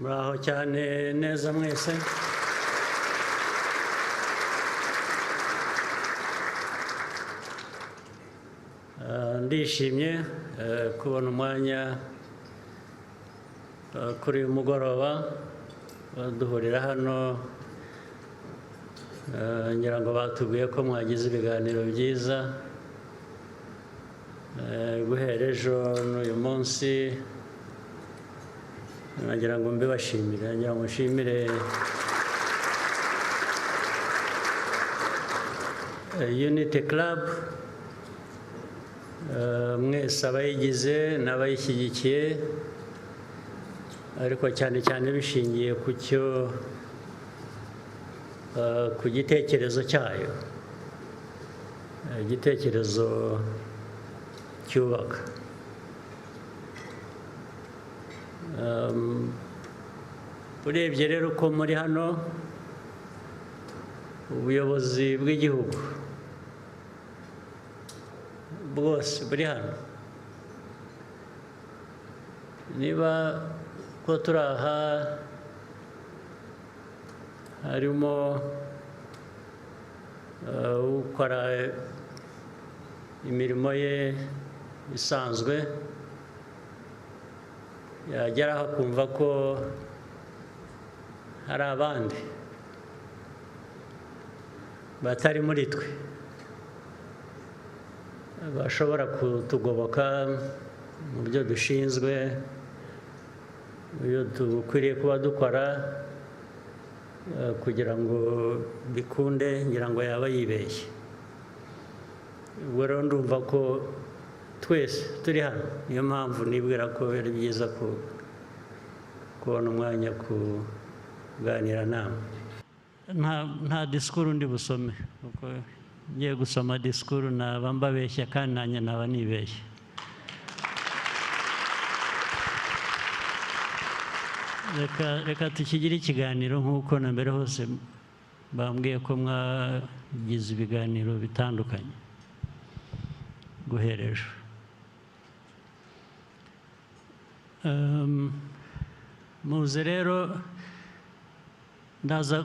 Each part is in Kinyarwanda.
muraho cyane neza mwese. Ndishimye kubona umwanya kuri uyu mugoroba duhurira hano. Ngira ngo batubwiye ko mwagize ibiganiro byiza guhera ejo n'uyu munsi. Nagira ngo mbibashimire, nagira ngo nshimire Unity Club, mwese abayigize n'abayishyigikiye, ariko cyane cyane bishingiye ku gitekerezo cyayo, igitekerezo cyubaka. Urebye rero uko muri hano, ubuyobozi bw'igihugu bwose buri hano, niba ko turi aha harimo ukora imirimo ye isanzwe, yageraho akumva ko hari abandi batari muri twe bashobora kutugoboka mu byo dushinzwe, ibyo dukwiriye kuba dukora kugira ngo bikunde, ngira ngo yaba yibeshye. Ubwo rero ndumva ko twese turi hano, niyo mpamvu nibwira ko ari byiza kubona umwanya kuganira nawe. Nta disikuru ndi busome, kuko ngiye gusoma disikuru naba mbabeshya kandi nanjye naba nibeshye. Reka tukigire ikiganiro nk'uko na mbere hose bambwiye ko mwagize ibiganiro bitandukanye guhera ejo. Muze rero ndaza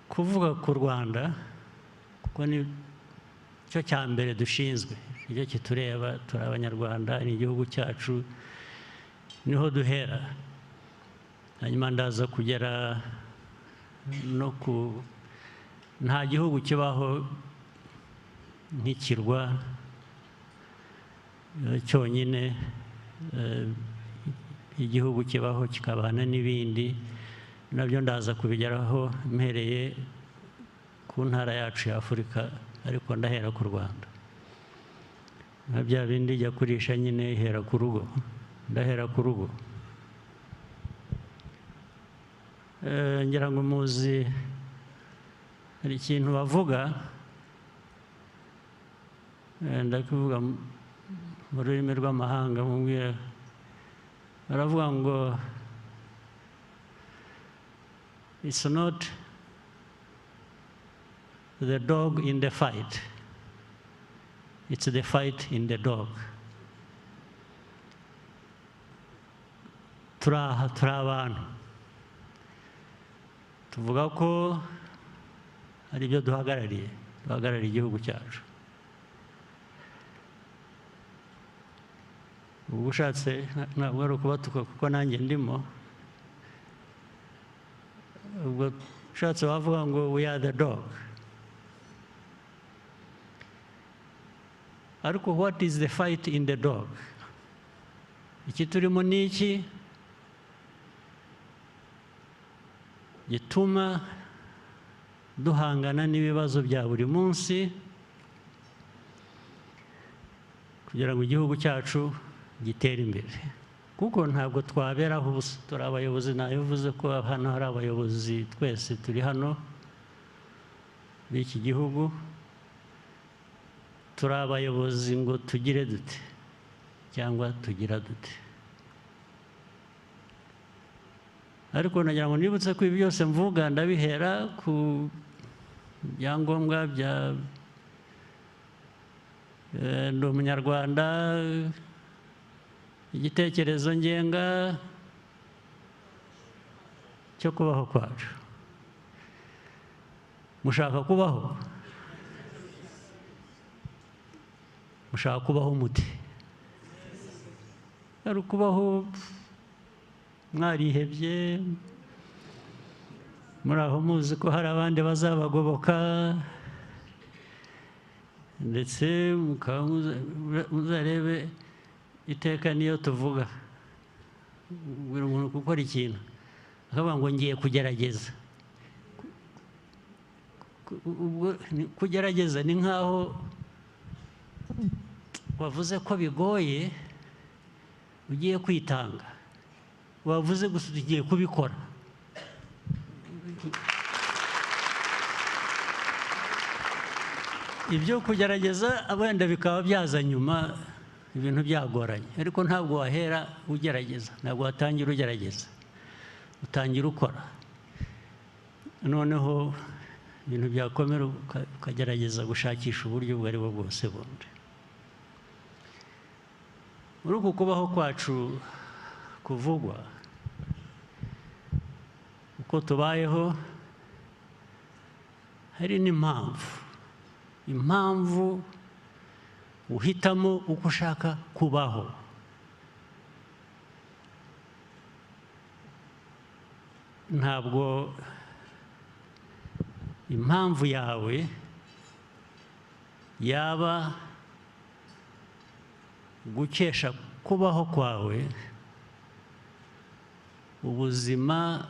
kuvuga ku Rwanda kuko ni cyo cya mbere dushinzwe, nicyo kitureba, turi Abanyarwanda, ni igihugu cyacu, niho duhera. Hanyuma ndaza kugera no nta gihugu kibaho nk'ikirwa cyonyine, igihugu kibaho kikabana n'ibindi, nabyo ndaza kubigeraho mpereye ku ntara yacu ya Afurika, ariko ndahera ku Rwanda. nka bya bindi jya kurisha nyine ihera ku rugo, ndahera ku rugo. Ngira ngo muzi hari ikintu bavuga, ndakuvuga mu rurimi rw'amahanga, baravuga ngo it's not the dog in the fight, it's the fight in the dog. Turi abantu tuvuga ko hari ibyo duhagarariye igihugu cyacu. Ubwo ushatse ntabwo ari ukubatuka kuko nanjye ndimo, ubwo ushatse wavuga ngo we are the dog. Ariko what is the fight in the dog? Iki turimo ni iki gituma duhangana n'ibibazo bya buri munsi kugira ngo igihugu cyacu gitere imbere? Kuko ntabwo twaberaho ubusa, turi abayobozi. Nabivuze ko hano hari abayobozi, twese turi hano b'iki gihugu, turi abayobozi ngo tugire dute cyangwa tugira dute. Ariko nagira ngo nibutse ko ibi byose mvuga ndabihera ku byangombwa bya ndi Umunyarwanda, igitekerezo ngenga, cyo kubaho kwacu. Mushaka kubaho? Mushaka kubaho mute? Ari ukubaho mwarihebye, muri aho muzi ko hari abandi bazabagoboka, ndetse muzarebe iteka niyo tuvuga buri muntu gukora ikintu akavuga ngo ngiye kugerageza. Kugerageza ni nk'aho wavuze ko bigoye, ugiye kwitanga, wavuze gusa ugiye kubikora. Ibyo kugerageza abenda bikaba byaza nyuma, ibintu byagoranye, ariko ntabwo wahera ugerageza, ntabwo watangira ugerageza, utangira ukora, noneho ibintu byakomera ukagerageza gushakisha uburyo ubwo ari bwo bwose bundi. Muri uku kubaho kwacu kuvugwa, uko tubayeho, hari impamvu uhitamo uko ushaka kubaho. Ntabwo impamvu yawe yaba gukesha kubaho kwawe ubuzima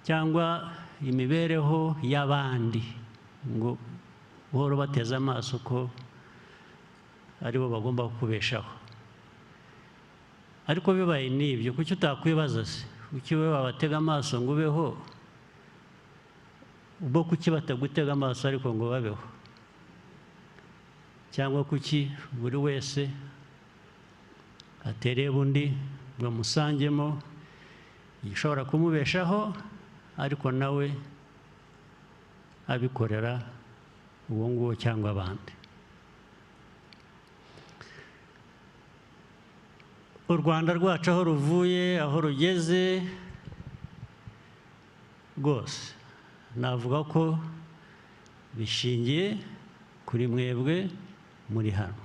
cyangwa imibereho y'abandi, ngo uhora bateze amaso ko aribo bagomba kukubeshaho. Ariko bibaye n'ibyo, kuki utakwibaza se, kuki wowe wabatega amaso ngo ubeho, ubwo kuki batagutega amaso ariko ngo babeho? Cyangwa kuki buri wese atereba undi ngo amusangemo igishobora kumubeshaho, ariko nawe abikorera uwo nguwo cyangwa abandi? U Rwanda rwacu aho ruvuye, aho rugeze rwose, navuga ko bishingiye kuri mwebwe muri hano,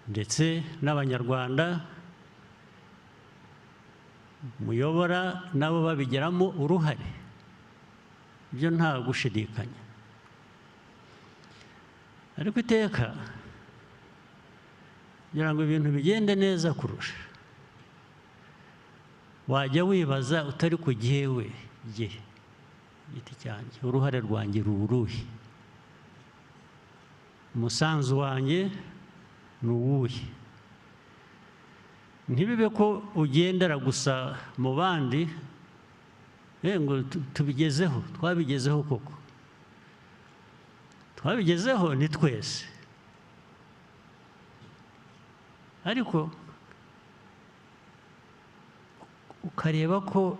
ndetse n'Abanyarwanda muyobora nabo babigiramo uruhare, ibyo nta gushidikanya. Ariko iteka kugira ngo ibintu bigende neza kurusha, wajya wibaza utari ku jyewe giti cyanjye, uruhare rwanjye ruruhe, umusanzu wanjye ni uwuhe? Ntibibe ko ugendera gusa mu bandi ngo tubigezeho. Twabigezeho koko, twabigezeho ni twese, ariko ukareba ko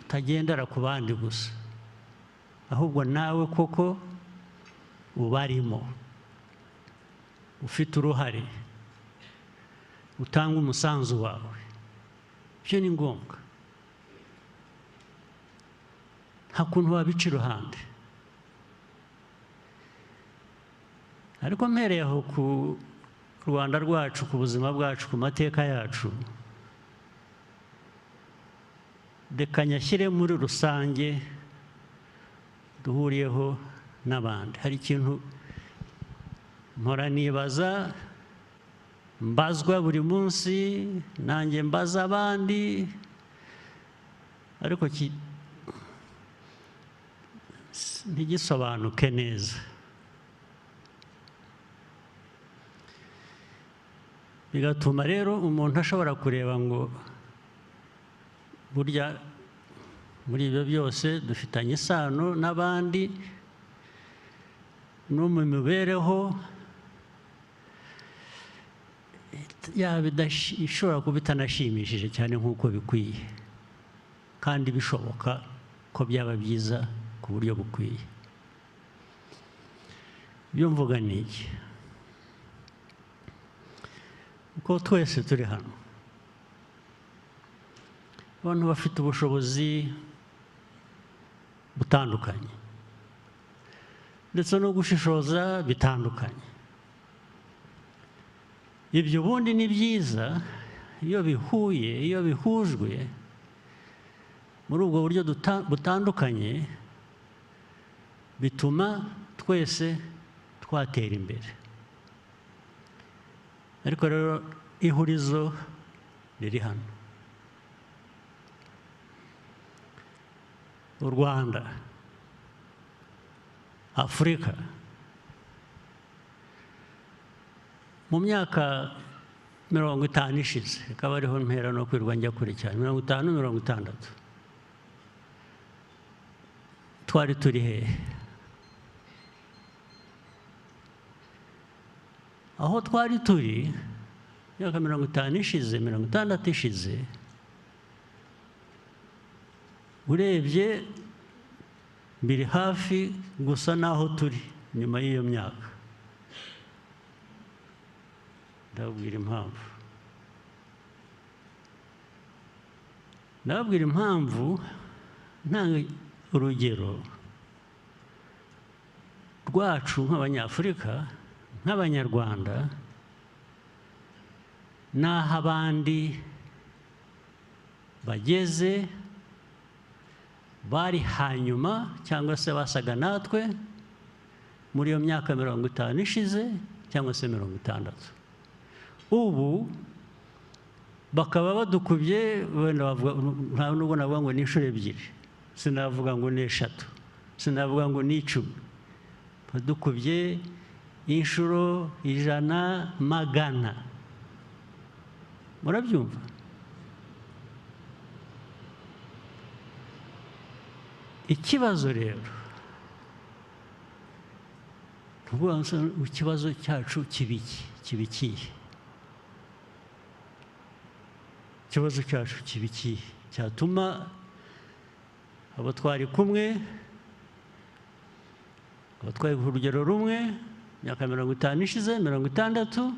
utagendera ku bandi gusa, ahubwo nawe koko ubarimo, ufite uruhare, utanga umusanzu wawe. Ibyo ni ngombwa, nta kuntu wabica iruhande. Ariko mpereye aho ku Rwanda rwacu, ku buzima bwacu, ku mateka yacu, reka nyashyire muri rusange duhuriyeho n'abandi. Hari ikintu mpora nibaza, mbazwa buri munsi, nanjye mbaza abandi, ariko ntigisobanuke neza. Bigatuma rero umuntu ashobora kureba ngo burya muri ibyo byose dufitanye isano n'abandi, no mu mibereho yaba ishobora kuba itanashimishije cyane nk'uko bikwiye, kandi bishoboka ko byaba byiza ku buryo bukwiye. Ibyo mvuga ni iki? Uko twese turi hano, abantu bafite ubushobozi butandukanye ndetse no gushishoza bitandukanye. Ibyo ubundi ni byiza iyo bihuye, iyo bihujwe muri ubwo buryo butandukanye, bituma twese twatera imbere. Ariko rero ihurizo riri hano. U Rwanda, Afurika, mu myaka 50 ishize, ikaba ariho mpera no kwirwa njya kure cyane, 50, 60, twari turi hehe? Aho twari turi myaka 50 ishize, 60 ishize, urebye biri hafi gusa naho turi nyuma y'iyo myaka. Ndababwira impamvu. Ndababwira impamvu ntanga urugero rwacu nk'Abanyafurika, nk'Abanyarwanda, n'aho abandi bageze bari hanyuma cyangwa se basaga natwe muri iyo myaka 50 ishize cyangwa se 60. Ubu bakaba badukubye, wenda nta nubwo navuga ngo ni inshuro ebyiri, sinavuga ngo ni 3, sinavuga ngo ni 10, badukubye inshuro 100, 100. Murabyumva? Ikibazo rero, ikibazo cyacu kibikiye. Ikibazo cyacu kibikiye cyatuma abo twari kumwe, abo twari ku rugero rumwe, myaka 50 ishize, 60,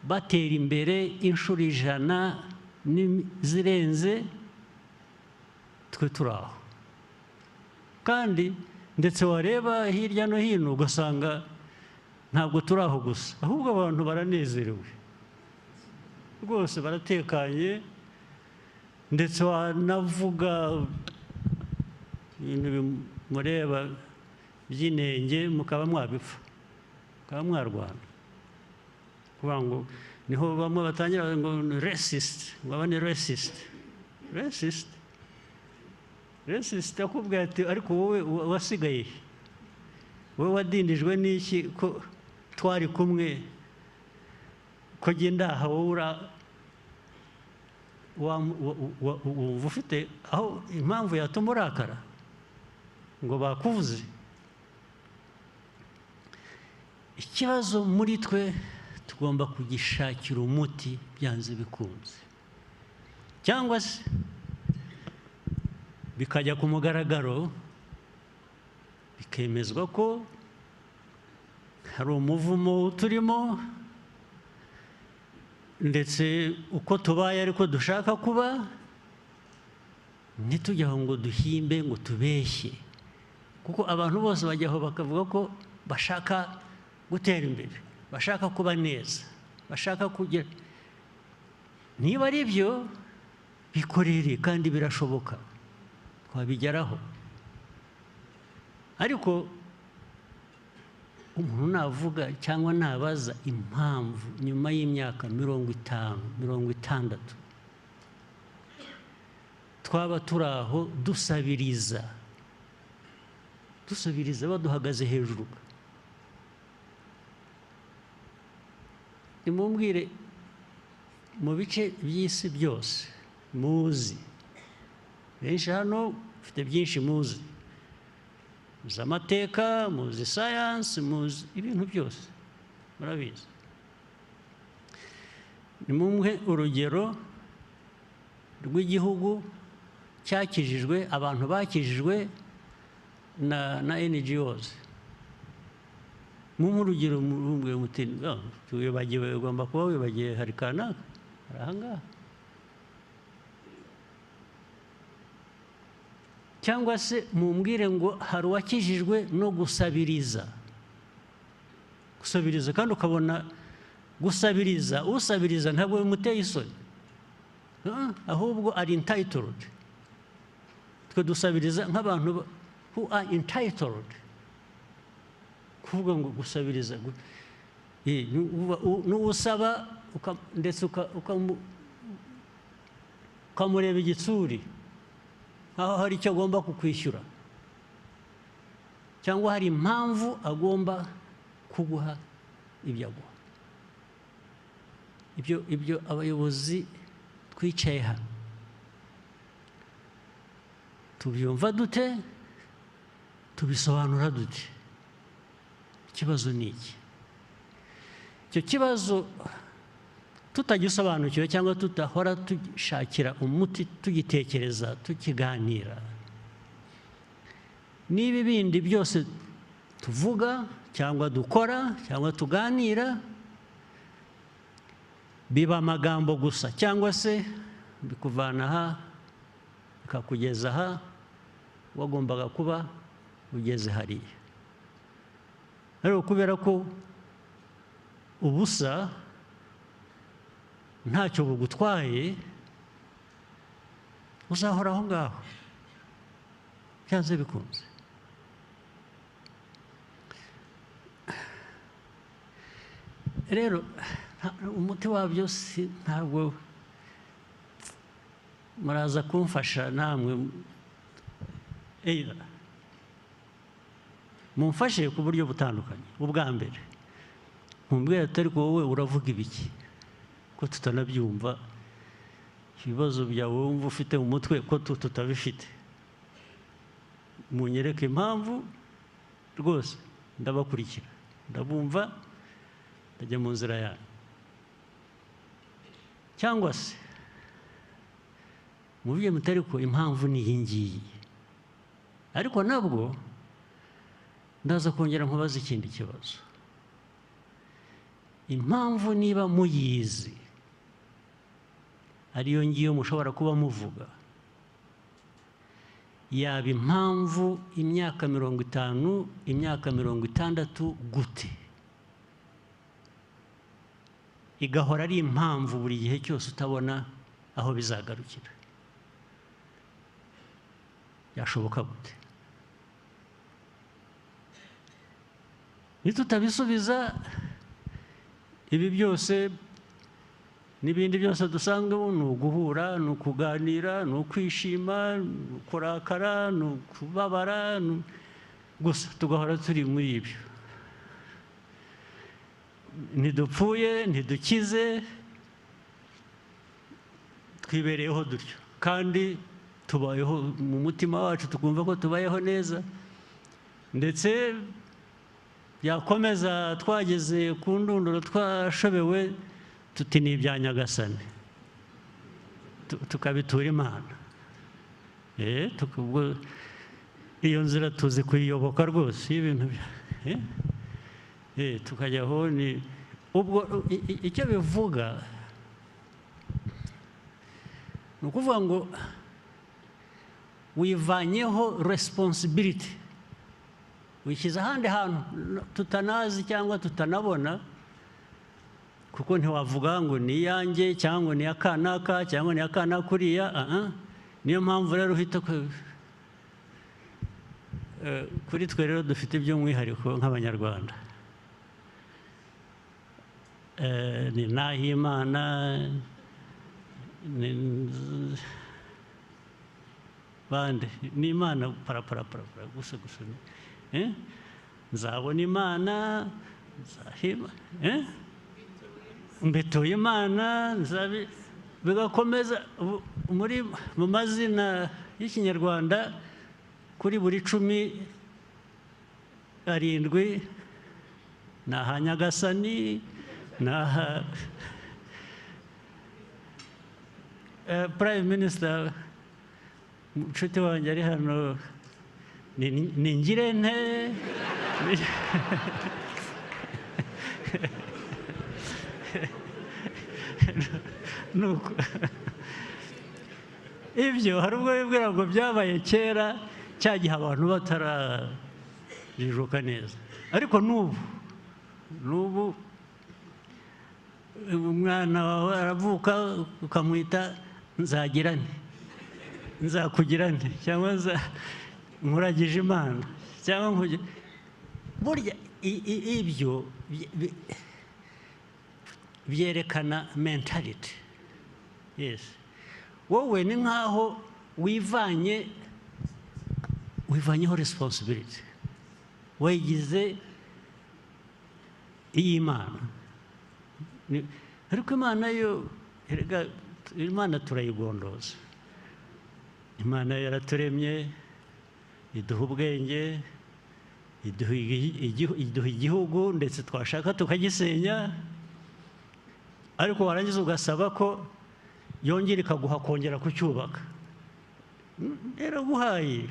batera imbere inshuro 100 zirenze twe turaho. Kandi ndetse wareba hirya no hino ugasanga ntabwo turaho gusa, ahubwo abantu baranezerewe rwose, baratekanye, ndetse wanavuga ibintu bimureba by'inenge mukaba mwabipfa, mukaba mwarwana. Kuvuga ngo niho bamwe batangira ngo racist, ngo abane racist. Racist akubwira ati ariko wowe wasigaye, wowe wadindijwe n'iki ko twari kumwe, ko genda aha wowe wumva ufite aho impamvu yatuma urakara ngo bakuvuze. Ikibazo muri twe tugomba kugishakira umuti byanze bikunze, cyangwa se bikajya ku mugaragaro, bikemezwa ko hari umuvumo turimo, ndetse uko tubaye ariko dushaka kuba, ntitujyaho ngo duhimbe, ngo tubeshye. Kuko abantu bose bajyaho bakavuga ko bashaka gutera imbere, bashaka kuba neza, bashaka kugira. Niba ari byo, bikorere, kandi birashoboka, twabigeraho. Ariko umuntu navuga cyangwa nabaza impamvu nyuma y'imyaka 50, 60 twaba turaho dusabiriza baduhagaze hejuru, nimumbwire mu bice by'isi byose muzi, benshi hano ufite byinshi muzi, muzi amateka, muzi science, muzi ibintu byose, murabizi. Nimumwe urugero rw'igihugu cyakijijwe, abantu bakijijwe na NGOs. Mumwe urugero mumbwire muti wibagiwe, ugomba kuba wibagiwe, hari kanaka, hari ahangaha. cyangwa se mumbwire ngo hari uwakijijwe no gusabiriza kandi ukabona gusabiriza usabiriza ntabwo bimuteye isoni ahubwo ari entitled twe dusabiriza nk'abantu who are entitled kuvuga ngo gusabiriza n'usaba ndetse ukamureba igitsuri aho hari icyo agomba kukwishyura cyangwa hari impamvu agomba kuguha ibyo aguha ibyo abayobozi twicaye hano tubyumva dute tubisobanura dute ikibazo ni iki icyo kibazo tutagisobanukiwe cyangwa tutahora dushakira umuti tugitekereza tukiganira n'ibi bindi byose tuvuga cyangwa dukora cyangwa tuganira biba amagambo gusa cyangwa se bikuvana aha bikakugeza aha wagombaga kuba ugeze hariya ariko kubera ko ubusa ntacyo bugutwaye uzahora aho ngaho byanze bikunze rero umuti wabyo ntabwo muraza kumfasha namwe mumfashe ku buryo butandukanye ubwa mbere mumbwira atari ko wowe uravuga ibiki ko tutanabyumva ibibazo byawe wumva ufite mu mutwe ko tutabifite munyereke impamvu rwose ndabakurikira ndabumva ndajya mu nzira yanyu cyangwa se mubwiye mutari ko impamvu ni iyi ngiyi ariko nabwo ndaza kongera nkubaza ikindi kibazo impamvu niba muyizi ariyo ngiyo mushobora kuba muvuga yaba impamvu imyaka 50 imyaka 60 gute igahora ari impamvu buri gihe cyose utabona aho bizagarukira yashoboka gute nitutabisubiza ibi byose n'ibindi byose dusanzwe ni uguhura ni ukuganira ni ukwishima ni ukurakara ni ukubabara gusa tugahora turi muri ibyo ntidupfuye ntidukize twibereyeho dutyo kandi tubayeho mu mutima wacu tukumva ko tubayeho neza ndetse yakomeza twageze ku ndunduro twashobewe tuti ni ibya Nyagasani tukabitura Imana iyo nzira tuzi kuyiyoboka rwose ibintu tukajyaho ni ubwo icyo bivuga ni ukuvuga ngo wivanyeho responsibility wishyize ahandi hantu tutanazi cyangwa tutanabona kuko ntiwavuga ngo ni iyanjye cyangwa ni akanaka cyangwa ni akanaka kuriya niyo mpamvu rero uhita kuri twe rero dufite iby'umwihariko nk'abanyarwanda ni Nahimana bande ni Imana parapara gusa nzabona Imana nzahima mbituye Imana bigakomeza mu mazina y'Ikinyarwanda kuri buri 17 ni aha Nyagasani ni aha Prime Minister inshuti wanjye ari hano ni Ngirente ibyo hari ubwo bibwira ngo byabaye kera cyagihe abantu batarajijuka neza. Ariko n'ubu umwana wawe aravuka ukamwita nzagirane, nzakugirane, cyangwa nkuragije Imana, cyangwa burya ibyo byerekana mentality. Yes, wowe ni nkaho wivanyeho responsibility, wayigize iy'Imana. Ariko Imana yo, Imana turayigondoza. Imana yaraturemye, iduha ubwenge, iduha igihugu, ndetse twashaka tukagisenya, ariko warangiza ugasaba ko yongera ikaguha kongera kucyubaka. Yaraguhaye,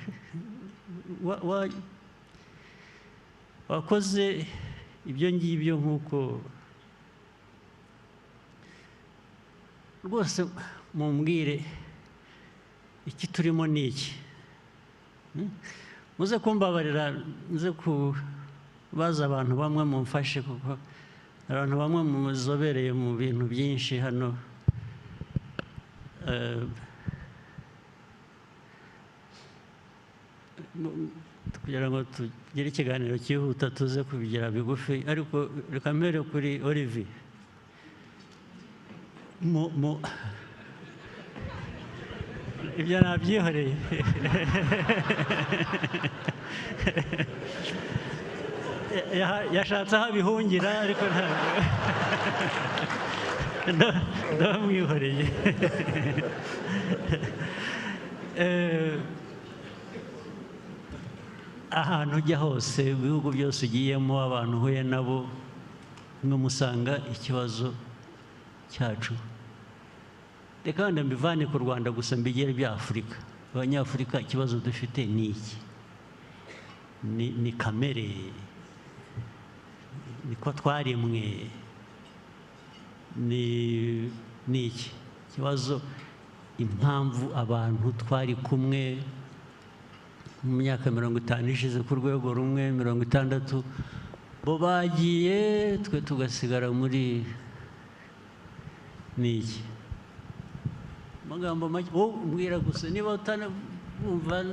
wakoze ibyo ngibyo nk'uko rwose mumbwire iki turimo ni iki. Muze kumbabarira, nze kubaza abantu bamwe mumfashe, kuko abantu bamwe muzobereye mu bintu byinshi hano. Kugira ngo tugire ikiganiro cyihuta tuze kubigira bigufi, ariko reka mpere kuri Olivier. Ibyo nabyihoreye. Yashatse aho abihungira, ariko ndamwihoreye. Ahantu ujya hose, ibihugu byose ugiyemo, abantu uhuye nabo, mwe musanga ikibazo cyacu. Reka wenda mbivane ku Rwanda gusa mbigere ibya Afurika. Abanyafurika ikibazo dufite ni iki? Ni kamere, niko twaremwe, ni iki ikibazo? Impamvu abantu twari kumwe mu myaka 50 ishize ku rwego rumwe, 60, bo bagiye, twe tugasigara muri ni iki? Magambo make mbwira gusa, niba utanumva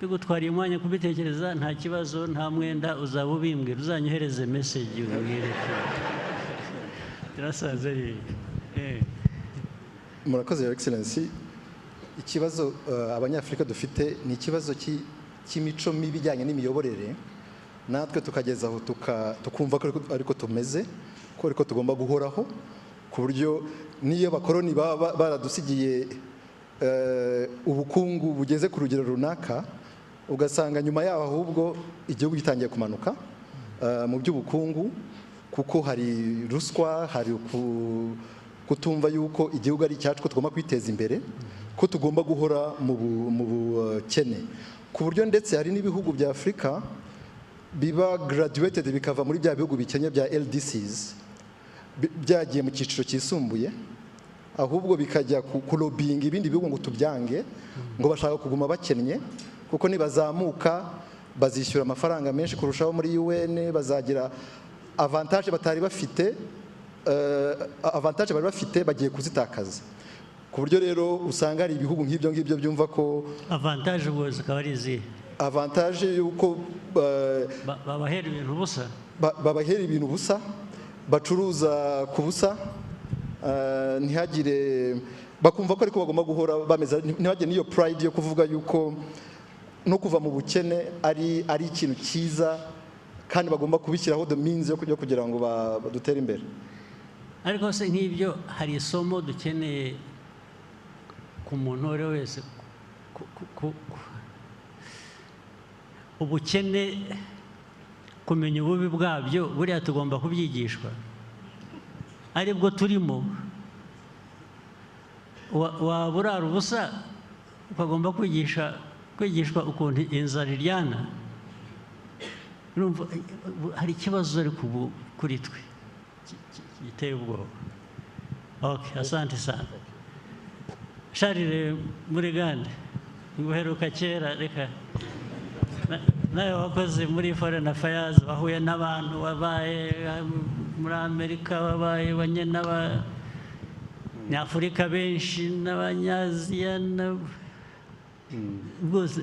bigutwariye umwanya kubitekereza, nta kibazo, nta mwenda, uzaba ubimbwira, uzanyohereze message ubwire. Turasaze. Murakoze, Your Excellency. Ikibazo abanyafurika dufite ni ikibazo cy'imico mibi ijyanye n'imiyoborere, natwe tukageza aho tukumva ko ariko tumeze, ko ariko tugomba guhoraho, ku buryo niyo bakoroni baradusigiye ubukungu bugeze ku rugero runaka, ugasanga nyuma yaho ahubwo igihugu gitangiye kumanuka mu by'ubukungu, kuko hari ruswa, hari kutumva yuko igihugu ari icyacu, ko tugomba kwiteza imbere, ko tugomba guhora mu bukene, ku buryo ndetse hari n'ibihugu bya Afurika biba graduated bikava muri bya bihugu bikennye bya LDCs, byagiye mu cyiciro cyisumbuye, ahubwo bikajya kurobinga ibindi bihugu ngo tubyange, ngo bashaka kuguma bakennye, kuko nibazamuka bazishyura amafaranga menshi kurushaho muri UN, bazagira avantage batari bafite, avantage bari bafite bagiye kuzitakaza, ku buryo rero usanga hari ibihugu nk'ibyo ngibyo byumva ko avantage ubwo zikaba ari izihe? Avantage yuko babahera ibintu busa, babahera ibintu busa, bacuruza ku busa, ntihagire, bakumva ko ariko bagomba guhora bameze, ntihagire n'iyo pride yo kuvuga yuko no kuva mu bukene ari ikintu cyiza, kandi bagomba kubishyiraho the means yo kugira ngo badutere imbere. Ariko se nk'ibyo, hari isomo dukeneye ku muntu uwo wese, ubukene, kumenya ububi bwabyo, buriya tugomba kubyigishwa, aribwo turimo. Waba urara ubusa, ukagomba kwigishwa ukuntu inzara iryana. Hari ikibazo ariko ubu kuri twe giteye ubwoba. Okay, asante sana. Charles Muregande. nguheruka kera reka nawe wakoze muri foreign affairs wahuye n'abantu wabaye muri Amerika wabaye wanye n'Afurika benshi n'Abanyaziya rwose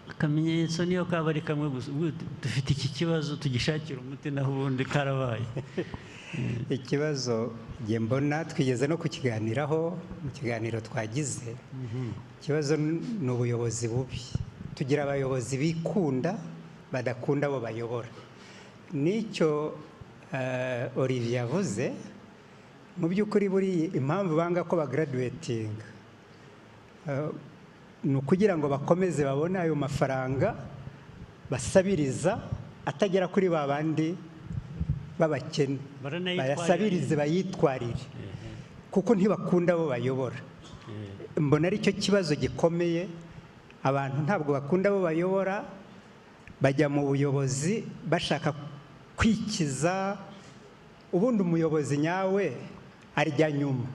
akamenyetso niyo kaba ari kamwe gusa dufite iki kibazo tugishakira umuti naho ubundi karabaye. Ikibazo njye mbona twigeze no kukiganiraho mu kiganiro twagize. Ikibazo ni ubuyobozi bubi. Tugira abayobozi bikunda badakunda abo bayobora. Nicyo Olivier yavuze mu by'ukuri buri impamvu banga ko bagraduating ni ukugira ngo bakomeze babone ayo mafaranga basabiriza atagera kuri ba bandi babakene bayasabirize bayitwarire kuko ntibakunda abo bayobora. Mbona ari cyo kibazo gikomeye. Abantu ntabwo bakunda abo bayobora, bajya mu buyobozi bashaka kwikiza. Ubundi umuyobozi nyawe arya nyuma,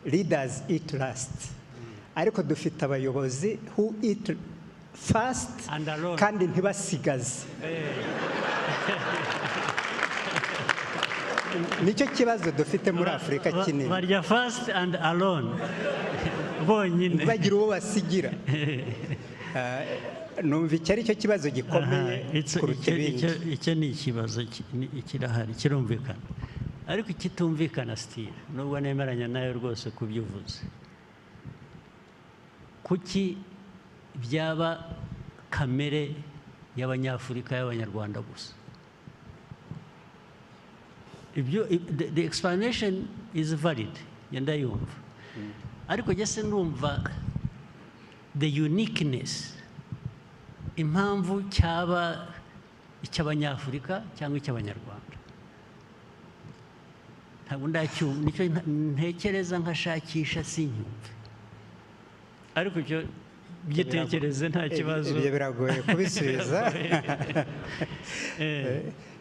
leaders eat last. Ariko dufite abayobozi who eat fast kandi ntibasigaze. Nicyo kibazo dufite muri Afurika kinini. Barya fast and alone. Bonyine. Bagira uwo basigira. Numva icyo ari cyo kibazo gikomeye kuruta ibindi. Icyo ni ikibazo kirahari kirumvikana. Ariko ikitumvikana still nubwo nemeranya nayo rwose kubyuvuze. Kuki byaba kamere y'Abanyafurika y'Abanyarwanda gusa? The explanation is valid, yenda yumva. Ariko jese numva the uniqueness, impamvu cyaba icy'Abanyafurika cyangwa icy'Abanyarwanda. Ntabwo ndacyumva, nicyo ntekereza nkashakisha sinyumve. Ariko cyo byitekereze nta kibazo. Ibyo biragoye kubisubiza.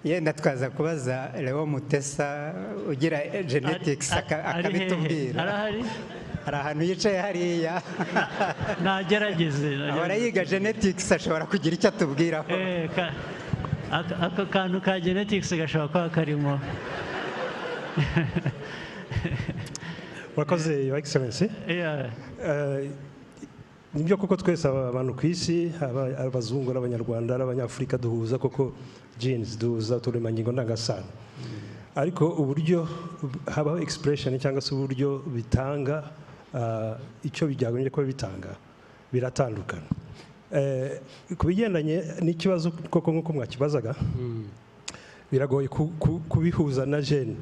Yenda twaza kubaza Leo Mutesa ugira genetics akabitubwira. Arahari? Hari ahantu yicaye hariya. Nagerageze. Ahora yiga genetics ashobora kugira icyo atubwiraho. Aka kantu ka genetics gashobora kuba karimo. Wakoze, Your Excellency. Nibyo koko twese abantu ku isi abazungu n'Abanyarwanda n'Abanyafurika duhuza koko genes duhuza uturemangingo ndangasano. Ariko uburyo habaho expression cyangwa se uburyo bitanga icyo bijyagombye ko bitanga biratandukana. Ku bigendanye n'ikibazo koko nk'uko mwakibazaga biragoye kubihuza na gene.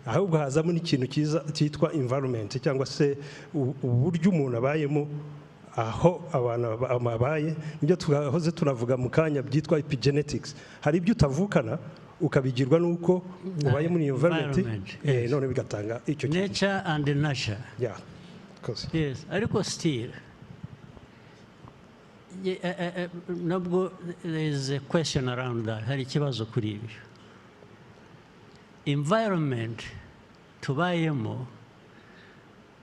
Ahubwo hazamo n'ikintu cyitwa environment cyangwa se uburyo umuntu abayemo aho abantu babaye. Nibyo twahoze tunavuga mu kanya byitwa epigenetics. Hari ibyo utavukana ukabigirwa nuko ubaye muri environment none bigatanga icyo nature and nurture. Yeah, of course. Yes, ariko still nabwo there is a question around that. Hari ikibazo kuri ibyo. Environment tubayemo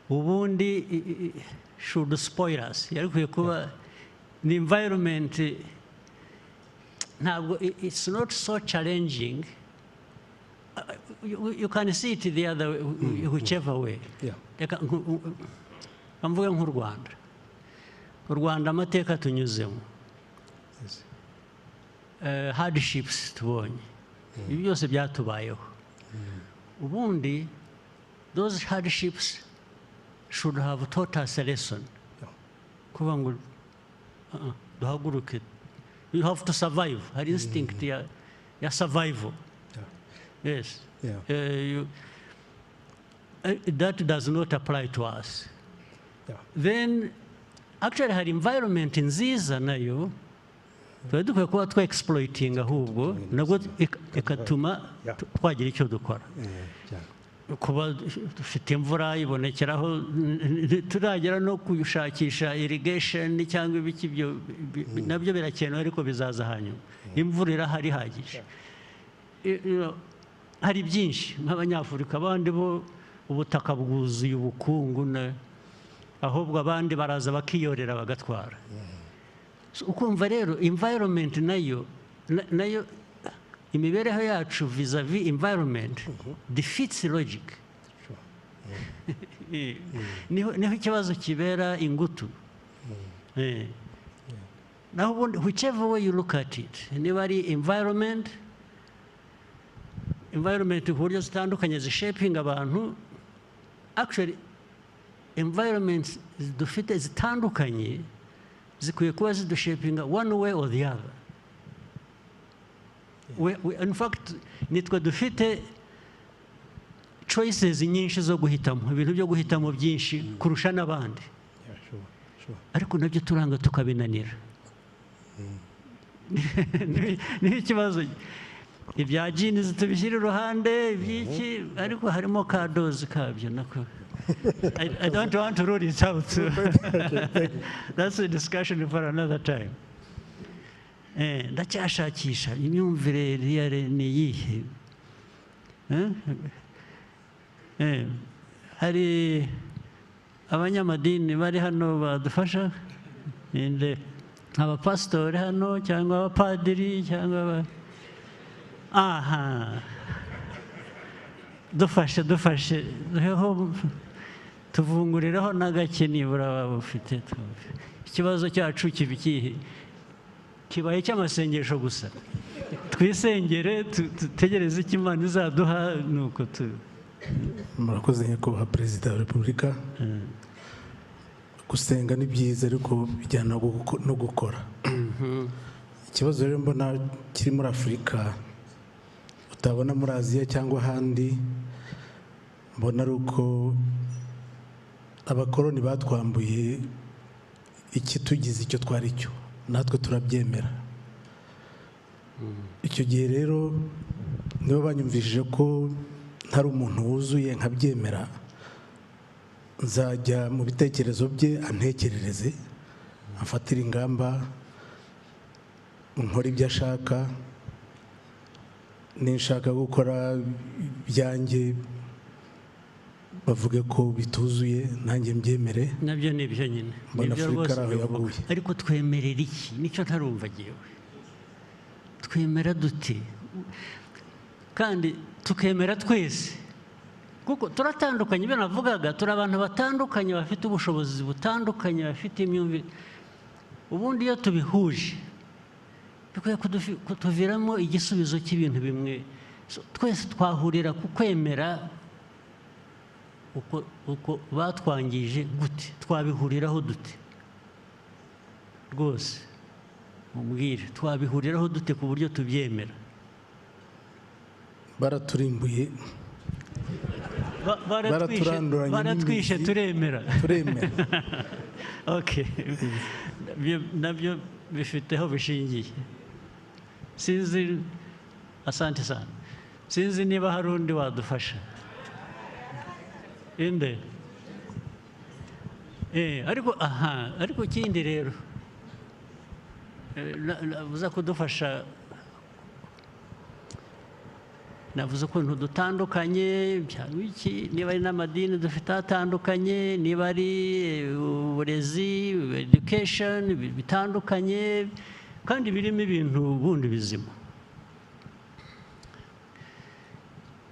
ubundi should spoil us. Yarikuye kuba the environment ntabwo it's not so challenging. You can see it the other whichever way. Mvuge nk'u Rwanda. U Rwanda amateka tunyuzemo. Hardships tubonye. Ibi byose byatubayeho. Ubundi those hardships should have taught us a lesson. Kuva ngo duhaguruke. You have to survive. Hari instinct ya survival. Yes. That does not apply to us. Then actually hari environment nziza nayo dukwiye kuba twa-exploiting ahubwo nabwo ikatuma twagira icyo dukora. Kuba dufite imvura ibonekeraho turagera no kushakisha irrigation cyangwa ibiki byo nabyo birakenewe ariko bizaza hanyuma. Imvura irahari hagije. Hari byinshi nk'Abanyafurika abandi bo ubutaka bwuzuye ubukungu ahubwo abandi baraza bakiyorera bagatwara. Ukumva rero environment nayo imibereho yacu vis-a-vis environment defeats logic. Niho ikibazo kibera ingutu. Now, whichever way you look at it, niba ari environment ku buryo zitandukanye zishaping abantu, actually environments dufite zitandukanye zikwiye kuba zidushapinga one way or the other. In fact, nitwe dufite choices nyinshi zo guhitamo, ibintu byo guhitamo byinshi kurusha n'abandi, ariko nabyo turanga tukabinanira. Ni ikibazo ibya genes tubishyira iruhande iby'iki, ariko harimo ka doze kabyo nako. I don't want to rule it out. That's a discussion for another time. Ndacyashakisha imyumvire ni iyihe. Hari abanyamadini bari hano badufasha, abapasitori hano cyangwa abapadiri cyangwa dufashe tuvungurireho n'agake nibura waba ufite. Ikibazo cyacu kibaye cy'amasengesho gusa. Twisengere tutegereze icyo Imana izaduha, nuko murakoze nyakubahwa Perezida wa Repubulika. Gusenga ni byiza ariko bijyana no gukora. Ikibazo rero mbona kiri muri Afurika utabona muri Aziya cyangwa ahandi, mbona ari uko abakoloni batwambuye tugize icyo twari cyo, natwe turabyemera. Icyo gihe rero nibo banyumvishije ko ntari umuntu wuzuye nkabyemera, nzajya mu bitekerezo bye antekerereze, amfatire ingamba, nkora ibyo ashaka, ninshaka gukora byanjye bavuge ko bituzuye nanjye mbyemere. Nabyo ni byo nyine, nibyo rwose. Ariko twemerera iki? Nicyo ntarumva jewe. Twemera dute? Kandi tukemera twese, kuko turatandukanye. Ibyo navugaga, turi abantu batandukanye bafite ubushobozi butandukanye, bafite imyumvire. Ubundi iyo tubihuje bikwiye kutuviramo igisubizo cy'ibintu bimwe. Twese twahurira ku kwemera uko batwangije gute, twabihuriraho dute? Rwose mumbwire, twabihuriraho dute ku buryo tubyemera? Baraturimbuye, baratwishe, turemera. Okay, nabyo bifiteho bishingiye. Sinzi, asante sana, sinzi niba hari undi wadufasha. Inde ariko ikindi rero navuze kudufasha, navuze ukuntu dutandukanye, niba ari n'amadini dufite atandukanye, niba ari uburezi, education bitandukanye, kandi birimo ibintu bundi bizima.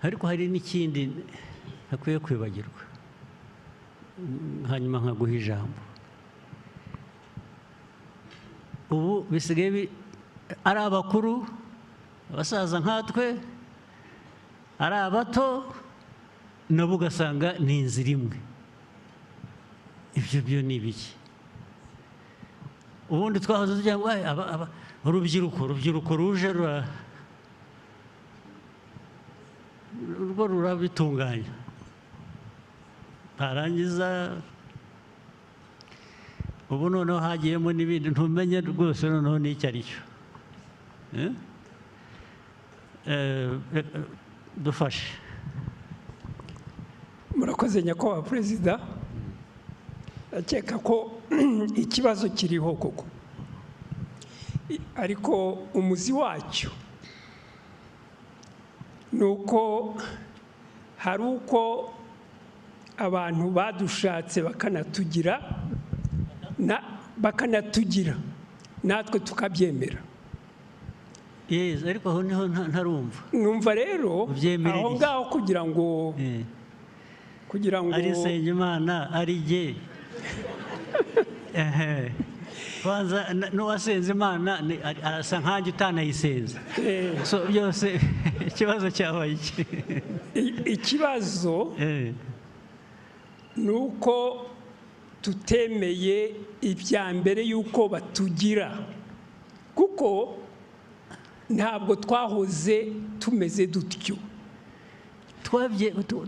Ariko hari n'ikindi ntakwiye kwibagirwa, hanyuma nkaguha ijambo. Ubu bisigaye ari abakuru, abasaza nkatwe, ari abato, nabo ugasanga ni inzira imwe. Ibyo byo ni ibiki? Ubundi twahoze tugira ngo urubyiruko ruje rwo rurabitunganya, barangiza ubu noneho hagiyemo n'ibindi ntumenye rwose noneho n'icyo ari cyo. Dufashe. Murakoze nyakubahwa Perezida. Akeka ko ikibazo kiriho koko, ariko umuzi wacyo ni uko hari uko abantu badushatse bakanatugira natwe tukabyemera. Yes, ariko aho niho ntarumva. Numva rero Ubyemerera aho iki? ngaho kugira ngo ari Nsengimana ari jye kwanza n'uwasenze Imana arasa nkanjye utanayisenze. So byose ikibazo cyabaye iki? Ikibazo ni uko tutemeye ibya mbere y'uko batugira, kuko ntabwo twahoze tumeze dutyo.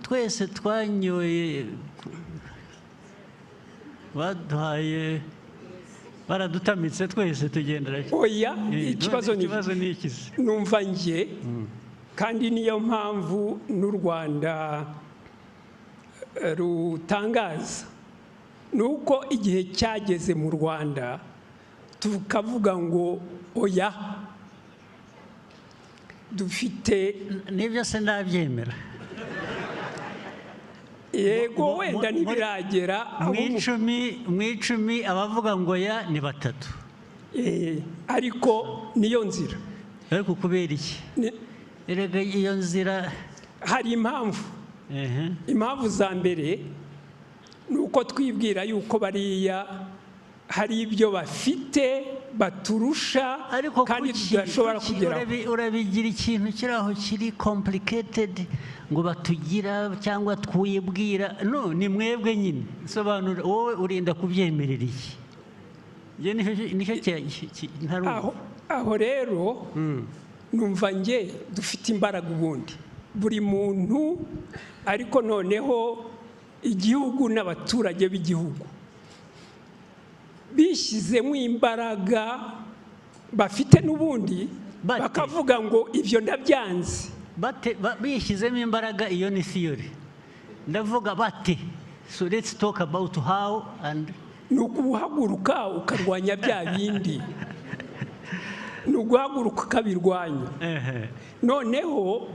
Twese twanyoye, baduhaye, baradutamitse twese tugendera. Oya, ikibazo ni iki? Numva njye, kandi niyo mpamvu n'u Rwanda rutangaza, ni uko igihe cyageze mu Rwanda tukavuga ngo oya, dufite n'ibyo se ndabyemera. Yego, wenda ntibiragera mu icumi abavuga ngo ya ni 3. ariko niyo nzira. Ariko kubera iki? Erega iyo nzira hari impamvu. Impamvu za mbere ni uko twibwira yuko bariya hari ibyo bafite baturusha kandi tudashobora kugeraho. Urabigira ikintu kiri aho kiri complicated ngo batugira cyangwa twibwira. No, ni mwebwe nyine. Sobanura, wowe urinda kubyemerera iki? Aho rero numva nge dufite imbaraga ubundi, buri muntu, ariko noneho igihugu n'abaturage b'igihugu bishyizemo imbaraga bafite n'ubundi, bakavuga ngo ibyo ndabyanze. Bishyizemo imbaraga, iyo ni theory. Ndavuga bate. So let's talk about how and ni ukuhaguruka ukarwanya bya bindi. Ni uguhaguruka ukabirwanya. Noneho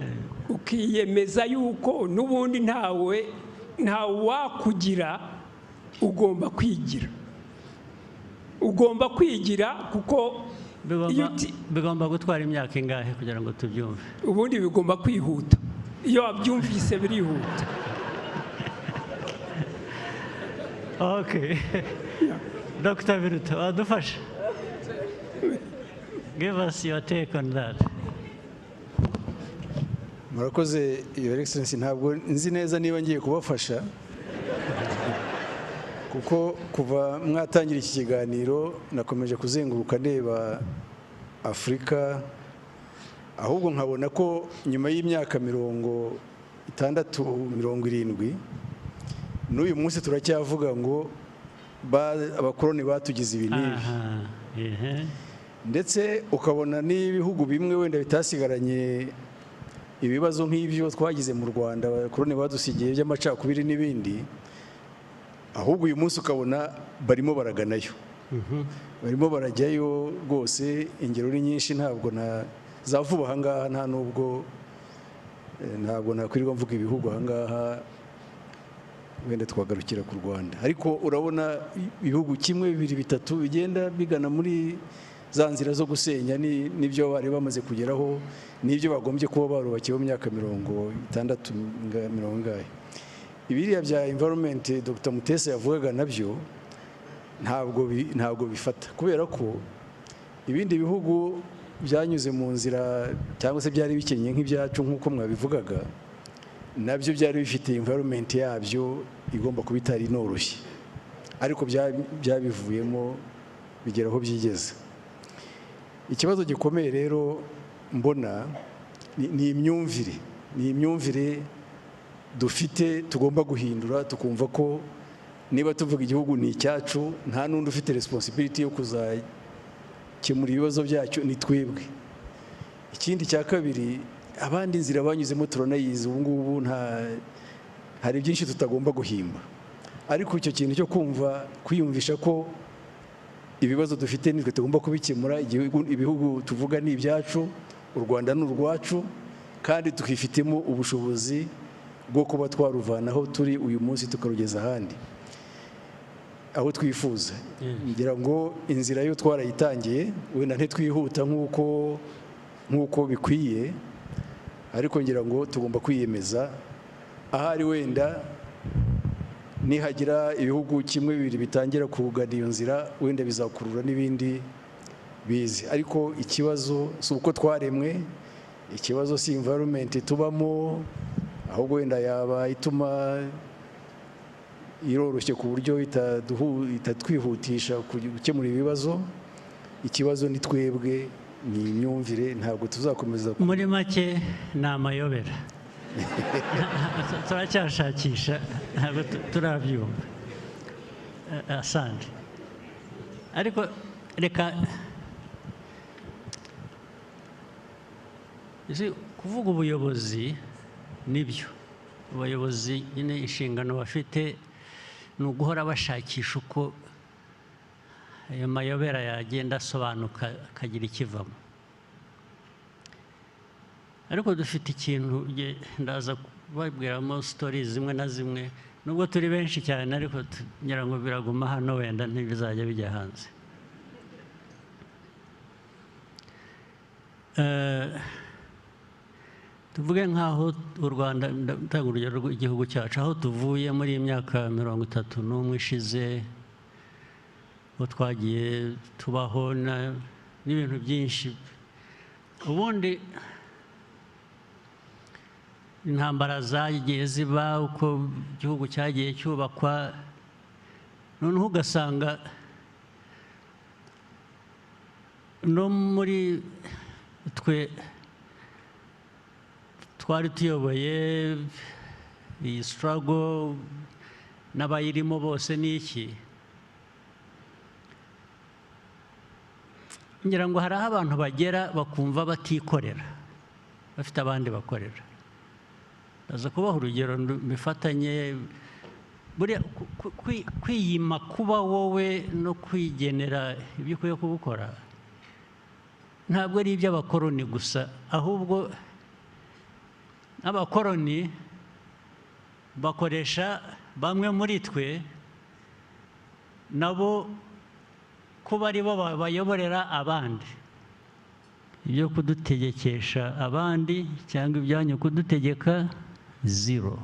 ukiyemeza yuko n'ubundi ntawe wakugira, ugomba kwigira. Ugomba kwigira kuko bigomba gutwara imyaka ingahe kugira ngo tubyumve? Ubundi bigomba kwihuta. Iyo wabyumvise birihuta. Okay. Dr. Biruta, wadufasha? Give us your take on that. Murakoze, Your Excellency. Ntabwo nzi neza niba ngiye kubafasha, kuko kuva mwatangira iki kiganiro nakomeje kuzenguruka ndeba Afurika, ahubwo nkabona ko nyuma y'imyaka 60, 70, n'uyu munsi turacyavuga ngo abakoloni batugize ibi n'ibi. Ndetse ukabona n'ibihugu bimwe wenda bitasigaranye ibibazo nk'ibyo twagize mu Rwanda, abakoloni badusigiye by'amacakubiri n'ibindi, ahubwo uyu munsi ukabona barimo baraganayo. Barimo barajyayo rwose. Ingero ni nyinshi, ntabwo zavuba aha ngaha, ntabwo nakwirirwa mvuga ibihugu aha ngaha, wenda twagarukira ku Rwanda. Ariko urabona ibihugu 1, 2, 3 bigenda bigana muri za nzira zo gusenya n'ibyo bari bamaze kugeraho, n'ibyo bagombye kuba barubakiye mu myaka 60, 70. Ibiriya bya environment Dr. Mutesa yavugaga nabyo ntabwo bifata, kubera ko ibindi bihugu byanyuze mu nzira cyangwa se byari bikennye nk'ibyacu nk'uko mwabivugaga, nabyo byari bifite environment yabyo igomba kuba itari inoroshye, ariko byabivuyemo bigera aho byigeze. Ikibazo gikomeye rero mbona ni imyumvire dufite, tugomba guhindura, tukumva ko niba tuvuga igihugu ni icyacu, nta n'undi ufite responsibility yo kuzakemura ibibazo byacyo, ni twebwe. Ikindi cya kabiri, abandi inzira banyuzemo turanayizi, ubu ngubu hari byinshi tutagomba guhimba, ariko icyo kintu cyo kwiyumvisha ko ibibazo dufite nitwe tugomba kubikemura, ibihugu tuvuga ni ibyacu, u Rwanda ni urwacu, kandi tukifitemo ubushobozi bwo kuba twaruvana aho turi uyu munsi tukarugeza ahandi aho twifuza. ngira ngo inzira yo twarayitangiye, wenda ntitwihuta nk'uko bikwiye, ariko ngira ngo tugomba kwiyemeza. Ahari wenda nihagira ibihugu kimwe bibiri bitangira kugana iyo nzira, wenda bizakurura n'ibindi bizi. Ariko ikibazo si uko twaremwe, ikibazo si environment tubamo, ahubwo wenda yaba ituma iroroshye ku buryo itatwihutisha gukemura ibibazo. Ikibazo ni twebwe, ni imyumvire, ntabwo tuzakomeza. Muri make ni amayobera. Turacyashakisha, ntabwo turabyumva. Asante. Ariko reka kuvuga ubuyobozi nibyo. Abayobozi nyine inshingano bafite ni uguhora bashakisha uko ayo mayobera yagenda asobanuka akagira ikivamo. Ariko dufite ikintu ndaza kubabwiramo stories zimwe na zimwe, nubwo turi benshi cyane, ariko ngira ngo biraguma hano, wenda ntibizajya bijya hanze. Tuvuge nk'aho u Rwanda, ndatanga urugero rw'igihugu cyacu, aho tuvuye muri iyi myaka 31 ishize, aho twagiye tubaho n'ibintu byinshi. Ubundi intambara zagiye ziba, uko igihugu cyagiye cyubakwa, noneho ugasanga no muri twe twari tuyoboye iyi struggle n'abayirimo bose n'iki, ngira ngo hari aho abantu bagera bakumva batikorera, bafite abandi bakorera. Ndaza kubaha urugero bifatanye, buriya kwiyima kuba wowe no kwigenera ibyo ukwiye kubukora ntabwo ari iby'abakoroni gusa, ahubwo abakoroni bakoresha bamwe muri twe nabo kuba ari bo bayoborera abandi, ibyo kudutegekesha abandi cyangwa ibyanyu kudutegeka zero.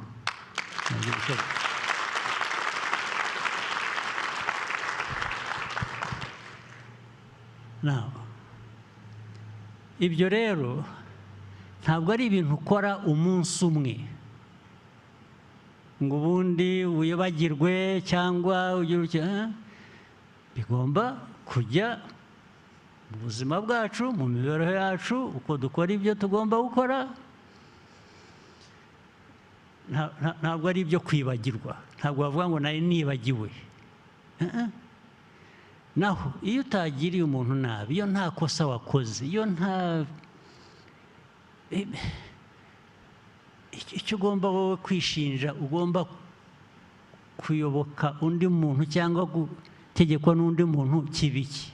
Now, ibyo rero ntabwo ari ibintu ukora umunsi umwe ngo ubundi wibagirwe cyangwa bigomba kujya mu buzima bwacu, mu mibereho yacu, uko dukora ibyo tugomba gukora. Ntabwo ari ibyo kwibagirwa, ntabwo bavuga ngo nari nibagiwe. Naho iyo utagiriye umuntu nabi, iyo nta kosa wakoze, iyo nta icyo ugomba wowe kwishinja, ugomba kuyoboka undi muntu cyangwa gutegekwa n'undi muntu, kibiki.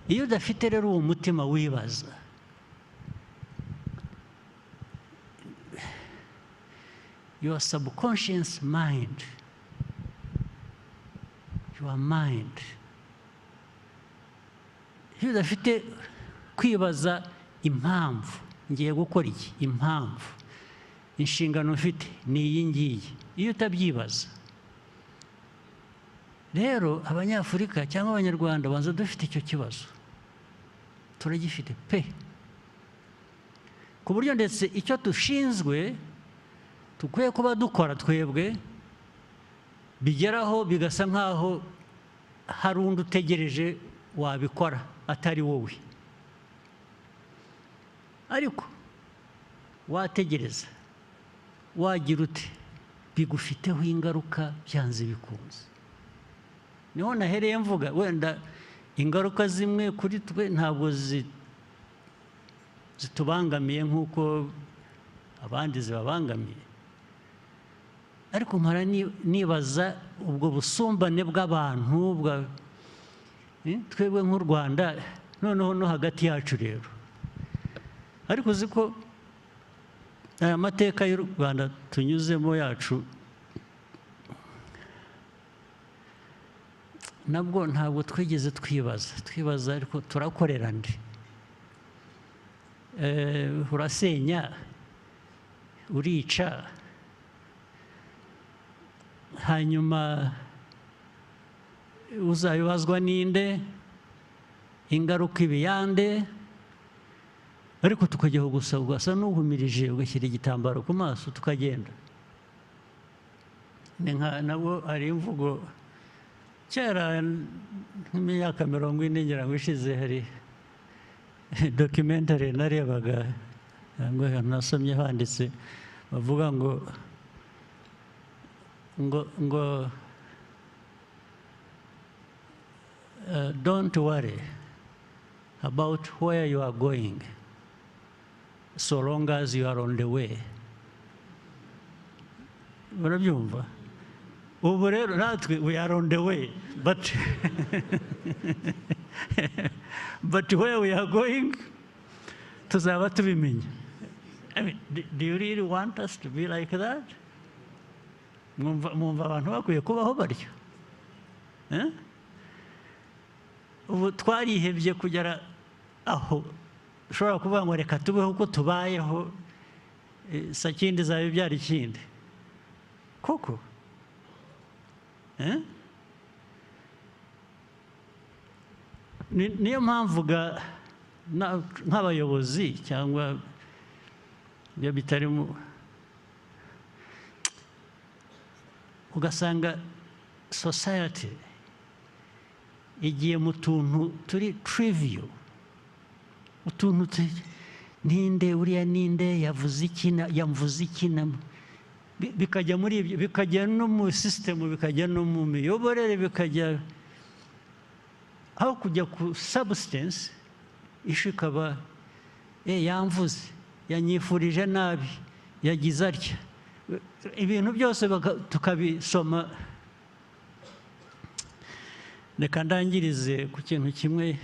Iyo udafite rero uwo mutima wibaza, your subconscious mind, your mind, iyo udafite kwibaza impamvu ngiye gukora iki, impamvu, inshingano ufite ni iyi ngiyi, iyo utabyibaza rero, abanyafurika cyangwa abanyarwanda banza dufite icyo kibazo, turagifite pe, ku buryo ndetse icyo dushinzwe tukwiye kuba dukora twebwe bigeraho bigasa nk'aho hari undi utegereje wabikora atari wowe. Ariko wategereza, wagira ute, bigufiteho ingaruka byanze bikunze. Niho nahereye mvuga, wenda ingaruka zimwe kuri twe ntabwo zitubangamiye nk'uko abandi zibabangamiye, ariko mpora nibaza ubwo busumbane bw'abantu twebwe nk'u Rwanda, noneho no hagati yacu rero ariko uzi ko aya mateka y'u Rwanda tunyuzemo yacu nabwo ntabwo twigeze twibaza ariko turakorera ndi urasenya urica hanyuma uzabibazwa ninde ingaruka ibiyande ariko tukajyaho gusa ugasa n'uhumirije ugashyira igitambaro ku maso tukagenda nabo hari imvugo kera nk'imyaka 40 ngira ngo ishize hari documentary narebaga ngo nasomye handitse bavuga ngo don't worry about where you are going so long as you are on the way. Murabyumva? Ubu rero natwe we are on the way, but but where we are going tuzaba tubimenya. I mean, do you really want us to be like that? Mwumva abantu bakwiye kubaho baryo. Ubu twarihebye kugera aho ushobora kuvuga ngo reka tubeho uko tubayeho sakindi zawe ibyara ikindi koko niyo mpamvu nk'abayobozi cyangwa iyo bitarimo ugasanga society igiye mu tuntu turi trivial utuntu ninde uriya ninde yavuze iki yamvuze iki bikajya muri ibyo bikajya no mu system bikajya no mu miyoborere bikajya aho kujya ku substance ishikaba yamvuze yanyifurije nabi yagize atya ibintu byose tukabisoma. Reka ndangirize ku kintu kimwe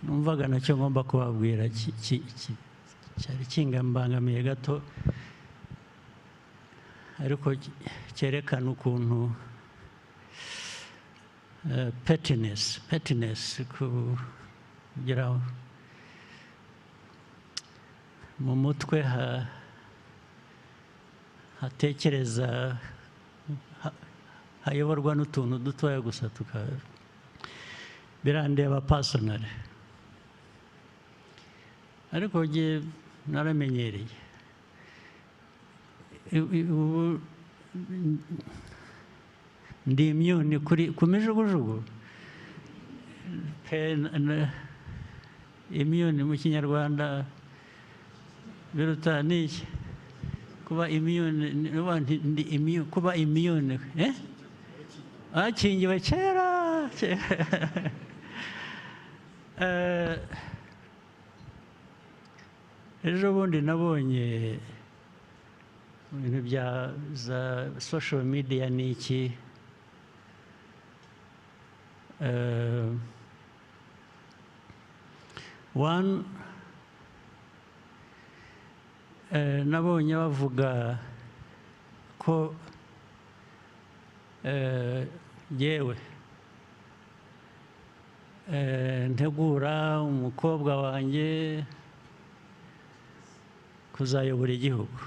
numvaga nacyo ngomba kubabwira cyari kingambangamiye gato ariko cyerekana ukuntu pettiness kugira mu mutwe hatekereza hayoborwa n'utuntu dutoya gusa birandeba personally ariko ngiye naramenyereye ndi immune ku mijugujugu immune mu kinyarwanda biruta n'iki kuba immune kuba immune akingiwe kera ejo bundi nabonye ibintu bya za social media n'iki nabonye bavuga ko yewe ntegura umukobwa wanjye kuzayobora igihugu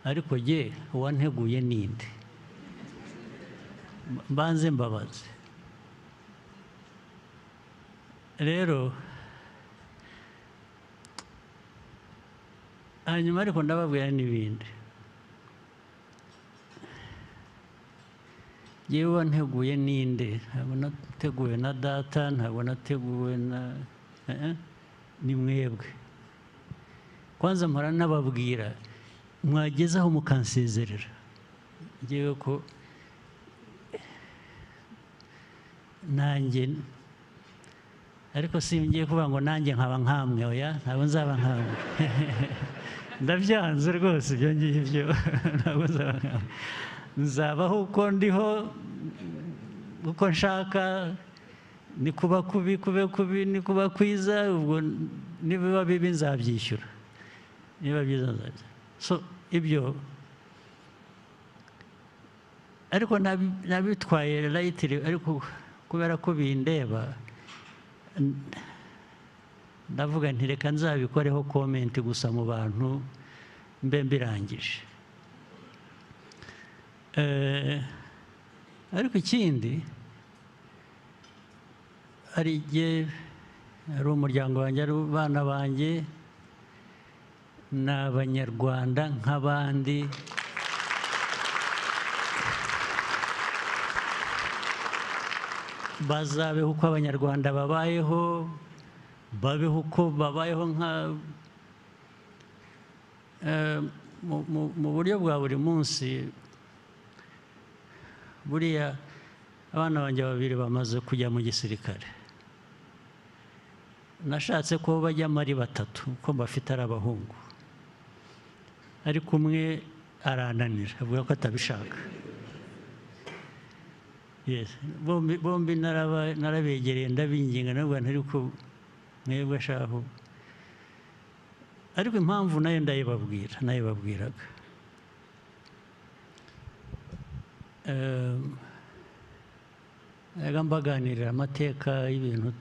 ariko ye uwanteguye ninde mbanze mbabaze rero hanyuma ariko ndababwira n'ibindi yewe wanteguye ninde ntabwo nateguwe na data ntabwo nateguwe na ni mwebwe kwanza mpora nababwira mwagezaho mukansezerera ngewe ko nanjye ariko singiye kuvuga ngo nanjye nkaba nkamwe oya ntabwo nzaba nkamwe ndabyanze rwose ibyo ngibyo ntabwo nzaba nkamwe nzabaho uko ndiho uko nshaka ni kuba kubi kube kubi ni kuba kwiza, ubwo nibiba bibi nzabyishyura, niba byiza nzabyishyura. So ibyo ariko nabitwaye layitiri, ariko kubera ko bindeba ndavuga nti reka nzabikoreho komenti gusa mu bantu mbe mbirangije. Ariko ikindi hari igihe ari umuryango wanjye, ari abana banjye, ni abanyarwanda nk'abandi, bazabeho uko abanyarwanda babayeho, babeho uko babayeho mu buryo bwa buri munsi. Buriya abana banjye babiri bamaze kujya mu gisirikare, nashatse ko bajyamo ari batatu kuko bafite ari abahungu, ariko umwe arananira avuga ko atabishaka. Bombi narabegereye ndabinginga, nabwo ariko mwebwe shaho, ariko impamvu nayo nayibabwiraga. Mbaganirira amateka y'ibintu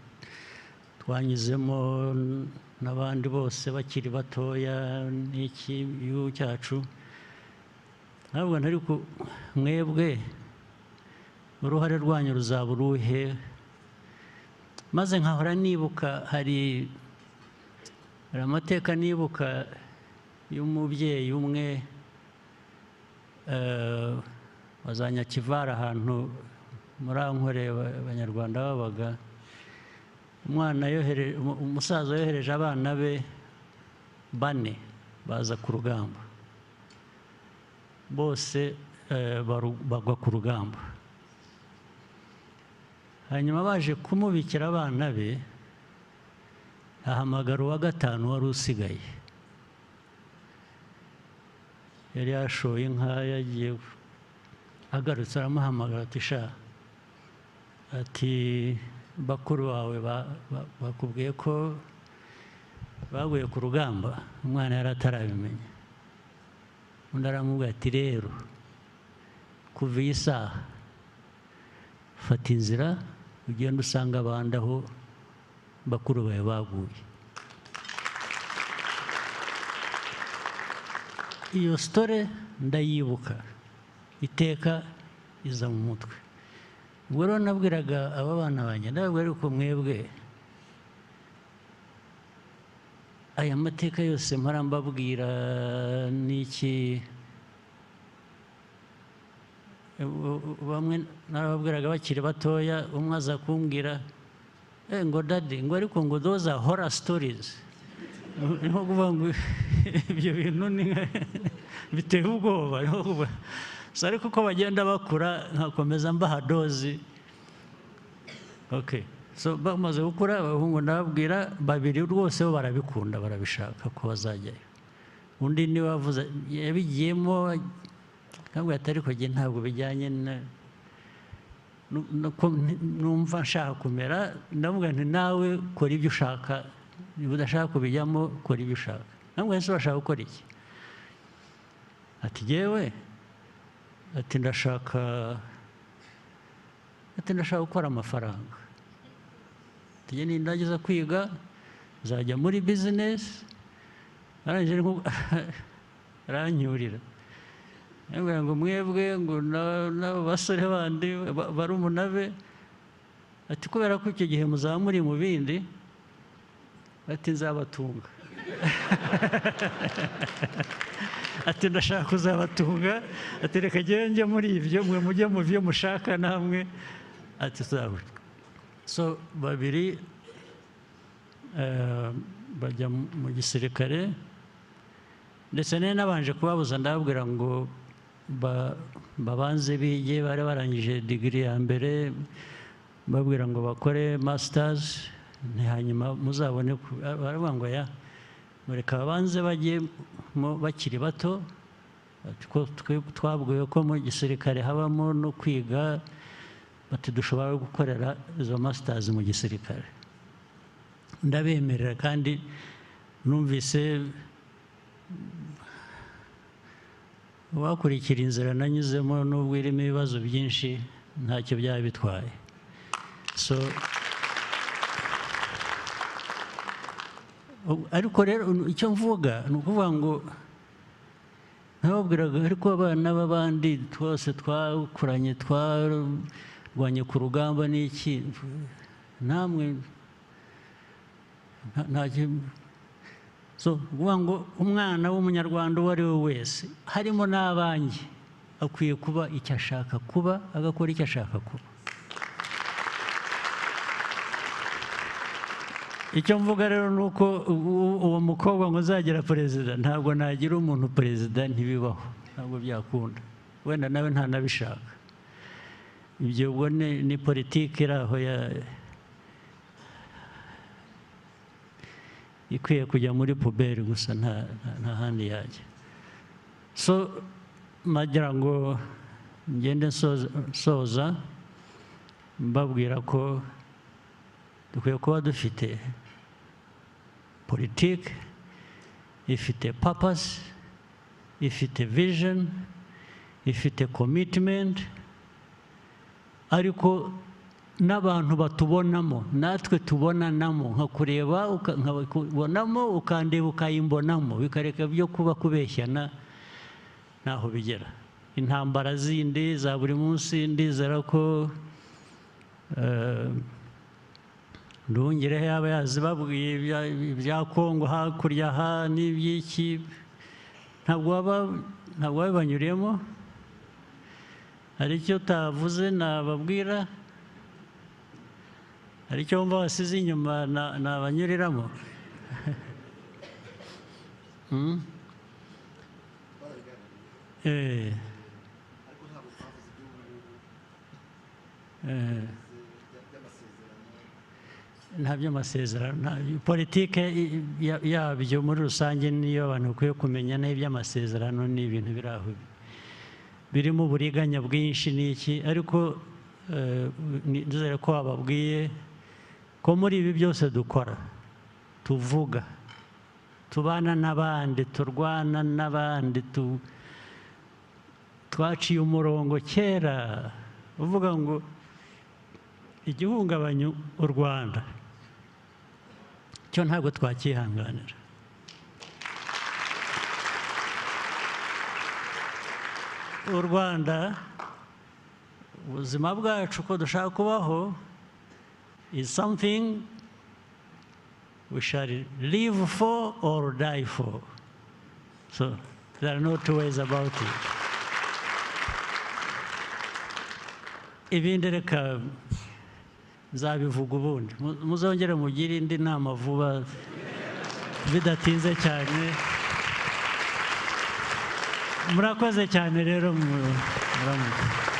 twanyuzemo n'abandi bose bakiri batoya n'iki gihugu cyacu, ntabwo ariko mwebwe uruhare rwanyu ruzaba uruhe, maze nkahora nibuka hari amateka nibuka y'umubyeyi umwe wazanyakivara ahantu muri Ankore abanyarwanda babaga. Umusaza yohereje abana be 4 baza ku rugamba, bose bagwa ku rugamba. Hanyuma baje kumubikira abana be, ahamagara uwa 5 wari usigaye, yari yashoye inka, yagiye agarutse aramuhamagara ati sha, ati bakuru bawe bakubwiye ko baguye ku rugamba. Umwana yari atarabimenya. Undi aramubwira ati rero kuva iyi saha fata inzira ugenda usanga abandi aho bakuru bawe baguye. Iyo story ndayibuka, iteka iza mu mutwe. Ubwo rero nabwiraga aba bana banjye, ndababwira ariko mwebwe aya mateka yose mpora mbabwira n'iki, bamwe narababwiraga bakiri batoya, umwe aza kumbwira ngo dadi, ngo ariko ngo those are horror stories. Niho kuvuga ngo ibyo bintu biteye ubwoba. So ariko uko bagenda bakura nkakomeza mbaha dozi. Okay, so bamaze gukura abahungu ndababwira 2 rwose bo barabikunda, barabishaka ko bazajyayo. Undi niwe wavuze yabigiyemo, ntabwo atari ko ntabwo bijyanye numva nshaka kumera. Ndavuga nti nawe kora ibyo ushaka, niba udashaka kubijyamo kora ibyo ushaka. Ntabwo ese urashaka gukora iki? Ati yewe, ati ndashaka gukora amafaranga. Ati nindagiza kwiga nzajya muri business. Arangije aranyurira, ngo mwebwe ngo n'abasore bandi barumuna be, ati kubera ko icyo gihe muzaba muri mu bindi, ati nzabatunga. Ati ndashaka kuzabatunga, ati reka njye muri ibyo, mwe mujye mu byo mushaka namwe, ati tuzabura. So 2 bajya mu gisirikare, ndetse nabanje kubabuza, ndababwira ngo babanze bige, bari barangije degree ya mbere, babwira ngo bakore masters, hanyuma muzabone. Baravuga ngo ya mureka babanze bajye bakiri bato, twabwiwe ko mu gisirikare habamo no kwiga bati dushobora gukorera izo masters mu gisirikare, ndabemerera kandi numvise wakurikira inzira nanyuzemo n'ubwo irimo ibibazo byinshi ntacyo byaba bitwaye. So ariko rero icyo mvuga ni ukuvuga ngo nababwiraga ariko abana b'abandi twose twakuranye twarwanye ku rugamba n'iki namwe so kuvuga ngo umwana w'umunyarwanda uwo ari we wese harimo n'abanjye akwiye kuba icyo ashaka kuba agakora icyo ashaka kuba. Icyo mvuga rero ni uko uwo mukobwa ngo uzagira perezida, ntabwo nagira umuntu perezida, ntibibaho, ntabwo byakunda, wenda nawe ntanabishaka. Ibyo ubwo ni politiki iri aho ikwiye kujya muri puberi gusa, nta handi yajya. So nagira ngo ngende soza mbabwira ko dukwiye kuba dufite politiki ifite purpose, ifite vision, ifite commitment, ariko n'abantu batubonamo, natwe tubonanamo, nka kureba nkabonamo ukandeba ukayimbonamo, bikareka byo kuba kubeshyana naho bigera. Intambara zindi za buri munsi ndizera ko Nduhungirehe yaba yazibabwiye ibya Kongo hakurya aha n'iby'iki, ntabwo wabibanyuriyemo. Hari icyo utavuze nababwira, hari icyo wumva wasize inyuma nabanyuriramo. Nta by'amasezerano, politike yabyo muri rusange niyo abantu bakwiye kumenya, n'iby'amasezerano ni ibintu biri aho birimo uburiganya bwinshi n'iki, ariko nizere ko wababwiye ko muri ibi byose dukora, tuvuga, tubana n'abandi, turwana n'abandi, twaciye umurongo kera uvuga ngo igihungabanya u Rwanda cyo ntabwo twakihanganira. U Rwanda, ubuzima bwacu ko dushaka kubaho, is something we shall live for or die for. So there are no two ways about it. Ibindi reka nzabivuga ubundi, muzongere mugire indi nama vuba bidatinze cyane. Murakoze cyane rero, muramuke.